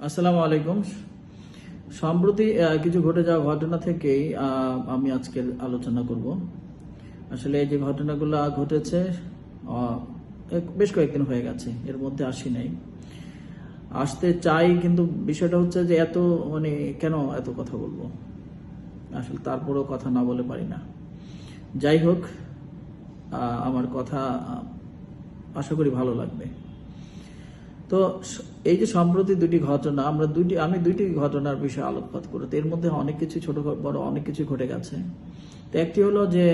আসসালামু আলাইকুম। সম্প্রতি কিছু ঘটে যাওয়া ঘটনা থেকেই আমি আজকে আলোচনা করব। আসলে এই যে ঘটনাগুলো ঘটেছে আহ, বেশ কয়েকদিন হয়ে গেছে, এর মধ্যে আসি নাই, আসতে চাই, কিন্তু বিষয়টা হচ্ছে যে এত মানে কেন এত কথা বলবো, আসলে তারপরেও কথা না বলে পারি না। যাই হোক, আমার কথা আশা করি ভালো লাগবে। তো এই যে সম্প্রতি দুটি ঘটনা আমি দুইটি ঘটনার বিষয়ে আলোকপাত করতে, এর মধ্যে অনেক কিছু ছোট বড় অনেক কিছু ঘটে গেছে। তো একটি হলো যে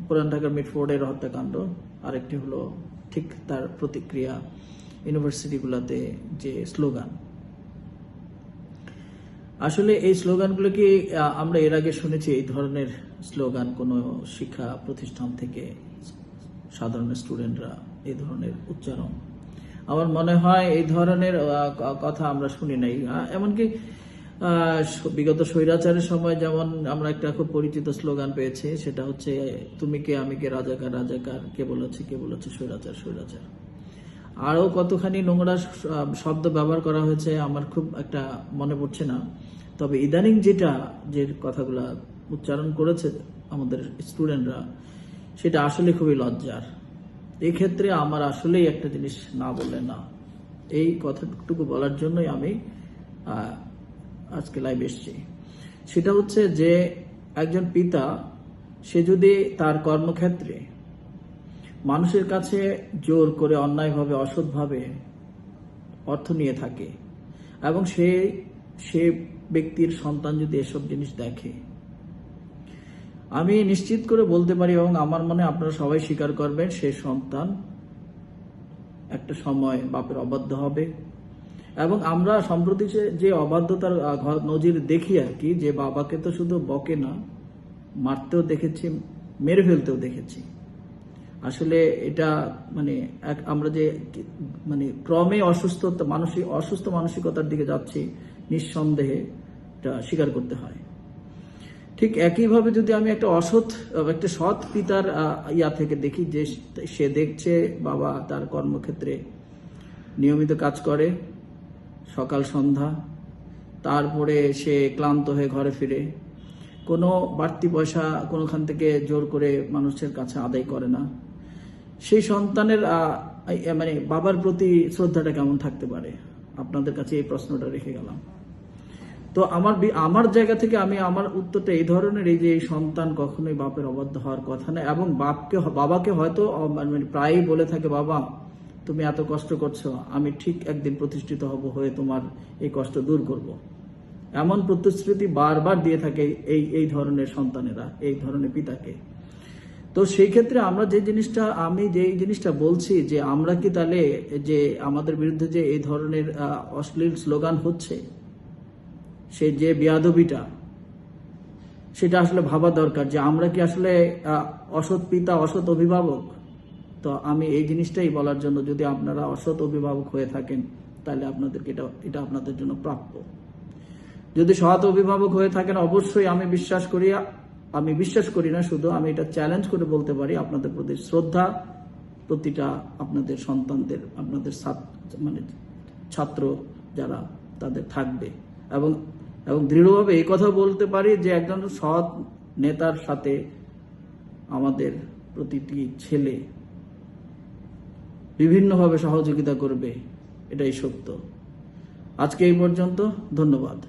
পুরান ঢাকার মিটফোর্ডের হত্যাকাণ্ড, আরেকটি হলো ঠিক তার প্রতিক্রিয়া ইউনিভার্সিটিগুলোতে যে স্লোগান। আসলে এই স্লোগানগুলো কি আমরা এর আগে শুনেছি এই ধরনের স্লোগান কোনো শিক্ষা প্রতিষ্ঠান থেকে সাধারণ স্টুডেন্টরা এই ধরনের উচ্চারণ? আমার মনে হয় এই ধরনের কথা আমরা শুনি নাই। এমনকি বিগত স্বৈরাচারের সময় যেমন আমরা একটা খুব পরিচিত স্লোগান পেয়েছি, সেটা হচ্ছে তুমি কে আমি কে রাজাকার রাজাকার, কে বলেছে স্বৈরাচার স্বৈরাচার। আরও কতখানি নোংরা শব্দ ব্যবহার করা হয়েছে আমার খুব একটা মনে পড়ছে না। তবে ইদানিং যে কথাগুলা উচ্চারণ করেছে আমাদের স্টুডেন্টরা, সেটা আসলে খুবই লজ্জার। এই ক্ষেত্রে আমার আসলেই একটা জিনিস না বললে না, এই কথাটুকু বলার জন্যই আমি আজকে লাইভ এসেছি। সেটা হচ্ছে যে একজন পিতা, সে যদি তার কর্মক্ষেত্রে মানুষের কাছে জোর করে অন্যায়ভাবে অসৎভাবে অর্থ নিয়ে থাকে এবং সে ব্যক্তির সন্তান যদি এসব জিনিস দেখে, আমি নিশ্চিত করে বলতে পারি এবং আমার মনে আপনারা সবাই স্বীকার করবেন, সে সন্তান একটা সময় বাপের অবাধ্য হবে। এবং আমরা সম্প্রতি যে অবাধ্যতার নজির দেখি আর কি, যে বাবাকে তো শুধু বকে না, মারতেও দেখেছি, মেরে ফেলতেও দেখেছি। আসলে এটা মানে আমরা যে মানে ক্রমে অসুস্থ মানসিকতার দিকে যাচ্ছি, নিঃসন্দেহে এটা স্বীকার করতে হয়। ঠিক একইভাবে যদি আমি একটা সৎ পিতার ইয়া থেকে দেখি, যে সে দেখছে বাবা তার কর্মক্ষেত্রে নিয়মিত কাজ করে সকাল সন্ধ্যা, তারপরে সে ক্লান্ত হয়ে ঘরে ফিরে, কোনো বাড়তি পয়সা কোনোখান থেকে জোর করে মানুষের কাছে আদায় করে না, সেই সন্তানের মানে বাবার প্রতি শ্রদ্ধাটা কেমন থাকতে পারে? আপনাদের কাছে এই প্রশ্নটা রেখে গেলাম। তো আমার জায়গা থেকে আমি আমার উত্তরটা এই ধরনের, এই যে এই সন্তান কখনোই বাপের অবাধ্য হওয়ার কথা না। এবং বাবাকে হয়তো মানে প্রায়ই বলে থাকে, বাবা তুমি এত কষ্ট করছো, আমি ঠিক একদিন প্রতিষ্ঠিত হব, হয়ে তোমার এই কষ্ট দূর করব। এমন প্রতিশ্রুতি বারবার দিয়ে থাকে এই ধরনের সন্তানেরা এই ধরনের পিতাকে। তো সেই ক্ষেত্রে আমি যে জিনিসটা বলছি, যে আমরা কি তাহলে যে আমাদের বিরুদ্ধে যে এই ধরনের অশ্লীল স্লোগান হচ্ছে, সে যে বেয়াদবিটা, সেটা আসলে ভাবা দরকার যে আমরা কি আসলে অসৎ পিতা, অসৎ অভিভাবক? তো আমি এই জিনিসটাই বলার জন্য, যদি আপনারা অসৎ অভিভাবক হয়ে থাকেন, তাহলে আপনাদেরকে এটা আপনাদের জন্য প্রাপ্য। যদি সৎ অভিভাবক হয়ে থাকেন, অবশ্যই আমি বিশ্বাস করি না শুধু, আমি এটা চ্যালেঞ্জ করে বলতে পারি, আপনাদের প্রতি শ্রদ্ধা প্রতিটা আপনাদের সন্তানদের, আপনাদের মানে ছাত্র যারা তাদের থাকবে। এবং দৃঢ়ভাবে এই কথা বলতে পারি যে একজন সৎ নেতার সাথে আমাদের প্রতিটি ছেলে বিভিন্নভাবে সহযোগিতা করবে, এটাই সত্য। আজকে এই পর্যন্ত, ধন্যবাদ।